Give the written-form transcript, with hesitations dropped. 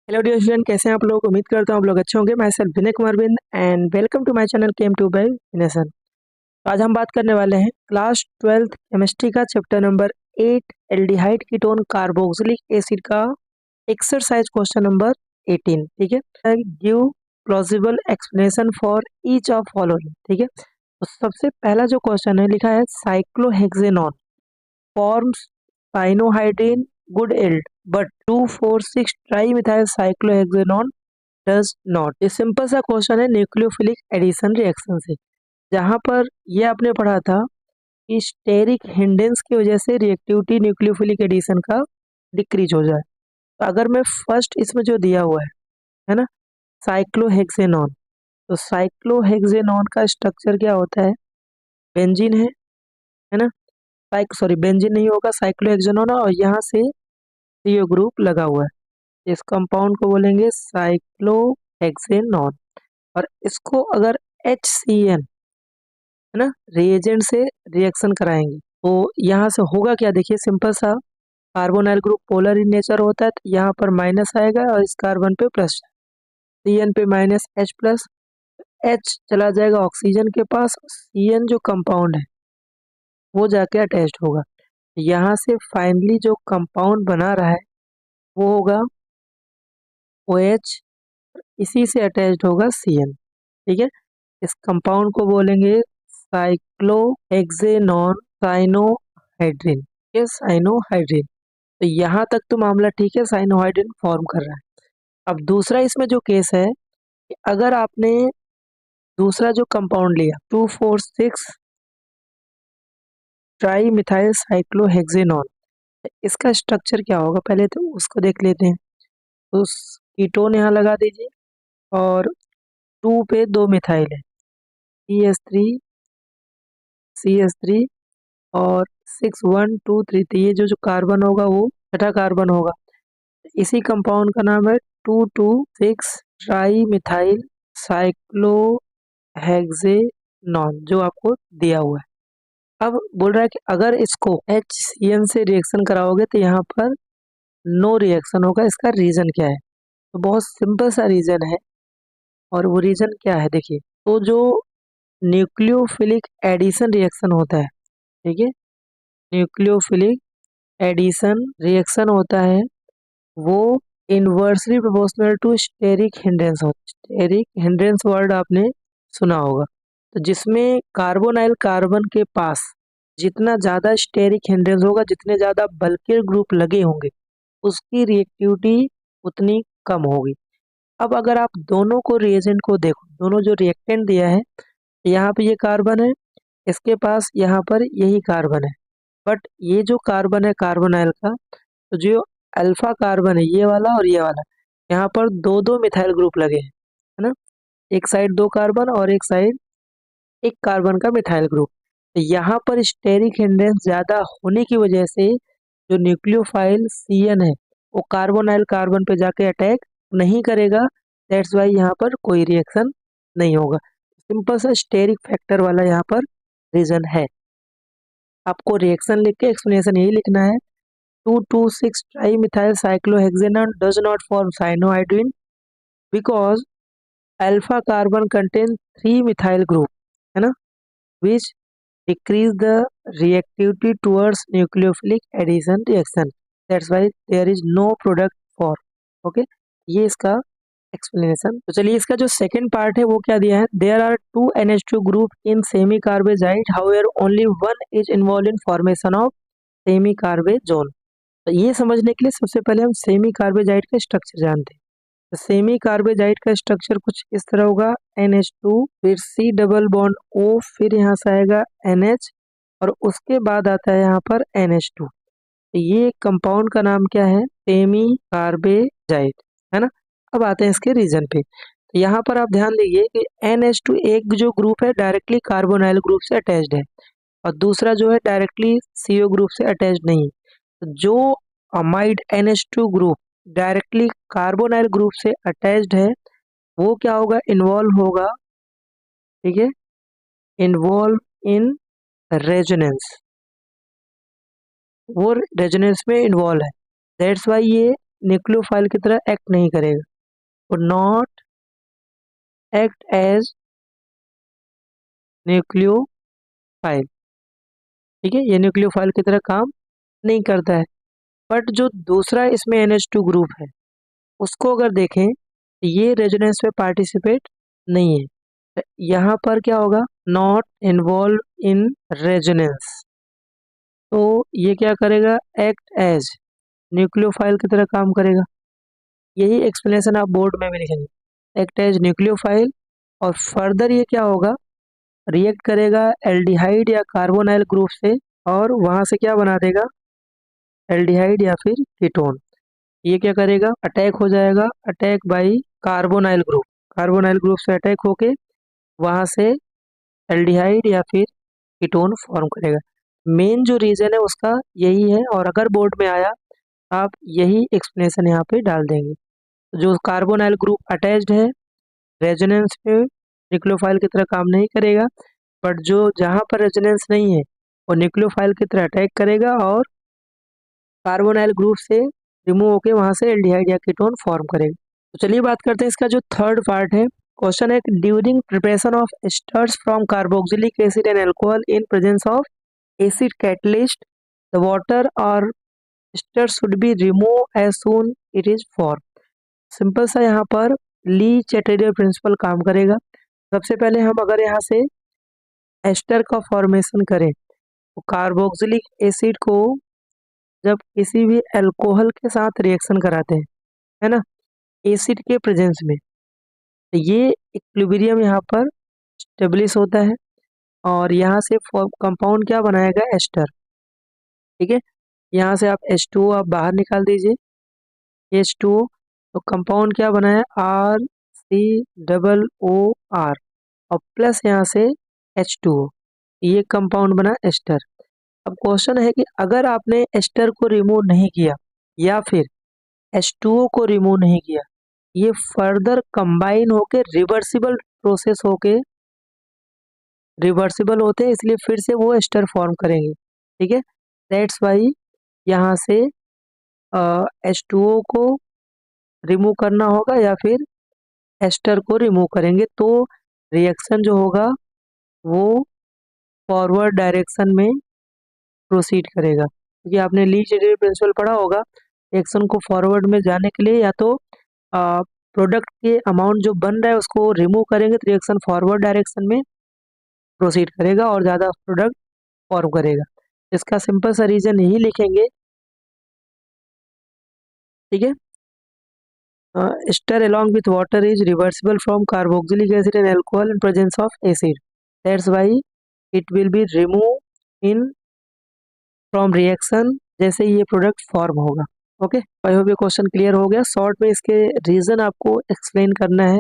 Hello dear student, कैसे हैं आप लोग। उम्मीद करता हूँ आप लोग अच्छे होंगे। मैं self Vinay Kumar Bind and welcome to my channel chem to by nation. आज हम बात करने वाले हैं क्लास 12th केमिस्ट्री का chapter number 8 aldehyde ketone carboxylic acid का एक्सरसाइज क्वेश्चन नंबर 18। ठीक है, give plausible explanation for each of following. ठीक है, तो सबसे पहला जो क्वेश्चन है लिखा है cyclohexanone forms cyanohydrin good yield but 2,4,6 trimethyl cyclohexanone does not। ये सिंपल सा क्वेश्चन है न्यूक्लियोफिलिक एडिशन रिएक्शन से, जहां पर ये आपने पढ़ा था कि स्टेरिक हिंडेंस की वजह से रिएक्टिविटी न्यूक्लियोफिलिक एडिशन का डिक्रीज हो जाए। तो अगर मैं फर्स्ट इसमें जो दिया हुआ है ना, साइक्लोहेक्सेनॉन, तो साइक्लोहेक्सेनॉन का स्ट्रक्चर क्या होता है, बेंजीन है ना। बेंजीन नहीं होगा, साइक्लोहेक्सेनॉन, और यहाँ से CO ग्रुप लगा हुआ है। इस कंपाउंड को बोलेंगे साइक्लोहेक्सेनॉन। और इसको अगर HCN है ना रिएजेंट से रिएक्शन कराएंगे तो यहाँ से होगा क्या, देखिए सिंपल सा, carbonyl group polar in nature होता है, तो यहाँ पर माइनस आएगा और इस कार्बन पे प्लस, CN पे माइनस H प्लस, H चला जाएगा ऑक्सीजन के पास, CN जो कंपाउंड है वो जाके अटैच्ड होगा। यहाँ से फाइनली जो कंपाउंड बना रहा है वो होगा OH, इसी से अटैच्ड होगा CN। ठीक है, इस कंपाउंड को बोलेंगे साइक्लोहेक्सेनॉन साइनोहाइड्रिन। ये साइनोहाइड्रिन, तो यहाँ तक तो मामला ठीक है, साइनोहाइड्रिन फॉर्म कर रहा है। अब दूसरा इसमें जो केस है कि अगर आपने दूसरा जो कंपाउंड लिया 2,4,6 ट्राई मिथाइल साइक्लोहेक्सेनॉन, इसका स्ट्रक्चर क्या होगा पहले तो उसको देख लेते हैं। तो कीटोन यहाँ लगा दीजिए और 2 पे 2 मिथाइल है, CH3 और 6 1 2 3, तो ये जो कार्बन होगा वो छठा कार्बन होगा। इसी कंपाउंड का नाम है 2,2,6 ट्राई मिथाइल साइक्लोहेक्सेनॉन, जो आपको दिया हुआ है। अब बोल रहा है कि अगर इसको HCN से रिएक्शन कराओगे तो यहाँ पर नो रिएक्शन होगा, इसका रीजन क्या है। तो बहुत सिंपल सा रीजन है, और वो रीजन क्या है देखिए। तो जो न्यूक्लियोफिलिक एडिशन रिएक्शन होता है, ठीक है, न्यूक्लियोफिलिक एडिशन रिएक्शन होता है वो inversely proportional to steric hindrance होता है। स्टेरिक हिंड्रेंस वर्ड आपने सुना होगा। तो जिसमें कार्बोनाइल कार्बन के पास जितना ज़्यादा स्टेरिक हिंड्रेंस होगा, जितने ज़्यादा बल्कियर ग्रुप लगे होंगे, उसकी रिएक्टिविटी उतनी कम होगी। अब अगर आप दोनों को रिएजेंट को देखो, दोनों जो रिएक्टेंट दिया है, यहाँ पे ये कार्बन है, इसके पास यहाँ पर यही कार्बन है, बट ये जो कार्बन है कार्बोनाइल का, तो जो अल्फा कार्बन है ये वाला और ये वाला, यहाँ पर दो दो मिथाइल ग्रुप लगे हैं, है ना। एक साइड 2 कार्बन और एक साइड 1 कार्बन का मिथाइल ग्रुप। तो यहाँ पर स्टेरिक हिंड्रेंस ज़्यादा होने की वजह से जो न्यूक्लियोफाइल CN है वो कार्बोनाइल कार्बन पे जाके अटैक नहीं करेगा। दैट्स वाई यहाँ पर कोई रिएक्शन नहीं होगा। सिंपल सा स्टेरिक फैक्टर वाला यहाँ पर रीजन है। आपको रिएक्शन लिख के एक्सप्लेनेशन यही लिखना है, 2,2,6 trimethyl cyclohexanone does not form cyanohydrin because alpha carbon contains 3 methyl group, है ना, which decrease the reactivity towards nucleophilic addition reaction. That's why there is no product for. Okay, ये इसका एक्सप्लेनेशन। तो चलिए इसका जो सेकंड पार्ट है वो क्या दिया है, there are 2 NH2 group in semicarbazide, however only one is involve in formation of semicarbazone. तो ये समझने के लिए सबसे पहले हम सेमी कार्बेजाइड का स्ट्रक्चर जानते हैं। तो सेमी कार्बेजाइड का स्ट्रक्चर कुछ इस तरह होगा, NH2 फिर C डबल बॉन्ड O, फिर यहाँ से आएगा NH और उसके बाद आता है यहाँ पर NH2। तो ये कंपाउंड का नाम क्या है, सेमी कार्बेजाइड, है ना। अब आते हैं इसके रीजन पे। तो यहाँ पर आप ध्यान दीजिए कि NH2 एक जो ग्रुप है डायरेक्टली कार्बोनाइल ग्रुप से अटैच्ड है और दूसरा जो है डायरेक्टली CO ग्रुप से अटैच्ड नहीं है। तो जो amide NH2 group directly carbonyl group से अटैच्ड है वो क्या होगा, इन्वॉल्व होगा, ठीक है, इन्वॉल्व इन रेजोनेंस, वो रेजोनेंस में इन्वॉल्व है। दैट्स वाई ये न्यूक्लियोफाइल की तरह एक्ट नहीं करेगा, वो नॉट एक्ट एज न्यूक्लियोफाइल। ठीक है, ये न्यूक्लियोफाइल की तरह काम नहीं करता है। बट जो दूसरा इसमें NH2 ग्रुप है उसको अगर देखें तो ये रेजोनेंस में पार्टिसिपेट नहीं है, तो यहाँ पर क्या होगा, नॉट इन्वॉल्व इन रेजोनेंस। तो ये क्या करेगा, एक्ट एज न्यूक्लियोफाइल की तरह काम करेगा। यही एक्सप्लेनेशन आप बोर्ड में भी लिखेंगे, एक्ट एज न्यूक्लियोफाइल। और फर्दर ये क्या होगा, रिएक्ट करेगा एल्डिहाइड या कार्बोनाइल ग्रुप से, और वहां से क्या बना देगा, एल्डिहाइड या फिर कीटोन। ये क्या करेगा, अटैक हो जाएगा, attack by carbonyl group. Carbonyl group से अटैक होके वहां से एल्डिहाइड या फिर कीटोन फॉर्म करेगा। मेन जो रीजन है उसका यही है, और अगर बोर्ड में आया आप यही एक्सप्लेनेशन यहाँ पे डाल देंगे। जो कार्बोनाइल ग्रुप अटैच्ड है, रेजोनेंस पे न्यूक्लियोफाइल की तरह काम नहीं करेगा, बट जो जहाँ पर रेजोनेंस नहीं है वो न्यूक्लियोफाइल की तरह अटैक करेगा और कार्बोनाइल ग्रुप से रिमूव होकर वहां से एल्डिहाइड या कीटोन फॉर्म करेगा। तो चलिए बात करते हैं इसका जो थर्ड पार्ट है। क्वेश्चन है, during preparation of esters from carboxylic acid and alcohol in presence of acid catalyst, the water और ester should be remove as soon it is form. Simple सा यहाँ पर ली चैटेरियल प्रिंसिपल काम करेगा। सबसे पहले हम अगर यहाँ से एस्टर का फॉर्मेशन करें तो कार्बोक्सिलिक एसिड को जब किसी भी अल्कोहल के साथ रिएक्शन कराते हैं, है ना, एसिड के प्रेजेंस में, तो ये इक्विलिब्रियम यहाँ पर स्टेब्लिश होता है और यहाँ से कंपाउंड क्या बनाएगा, एस्टर। ठीक है, यहाँ से आप H2O आप बाहर निकाल दीजिए, H2O, तो कंपाउंड क्या बनाया, RCOOR, और प्लस यहाँ से H2O, ये कंपाउंड बना एस्टर। अब क्वेश्चन है कि अगर आपने एस्टर को रिमूव नहीं किया या फिर H2O को रिमूव नहीं किया, ये फर्दर कंबाइन होके रिवर्सिबल प्रोसेस होके रिवर्सिबल होते हैं, इसलिए फिर से वो एस्टर फॉर्म करेंगे। ठीक है, दैट्स वाई यहाँ से H2O को रिमूव करना होगा या फिर एस्टर को रिमूव करेंगे, तो रिएक्शन जो होगा वो फॉरवर्ड डायरेक्शन में प्रोसीड करेगा। क्योंकि आपने ली चैटेरियल प्रिंसिपल पढ़ा होगा, रिएक्शन को फॉरवर्ड में जाने के लिए या तो प्रोडक्ट के अमाउंट जो बन रहा है उसको रिमूव करेंगे तो रिएक्शन फॉरवर्ड डायरेक्शन में प्रोसीड करेगा और ज़्यादा प्रोडक्ट फॉर्म करेगा। इसका सिंपल सा रीजन यही लिखेंगे। ठीक है, ester along with water is reversible from carboxylic acid and alcohol in presence of acid, that's why it will be removed in from reaction जैसे ये प्रोडक्ट फॉर्म होगा। ओके, आई होप ये question clear हो गया। Short में इसके reason आपको explain करना है।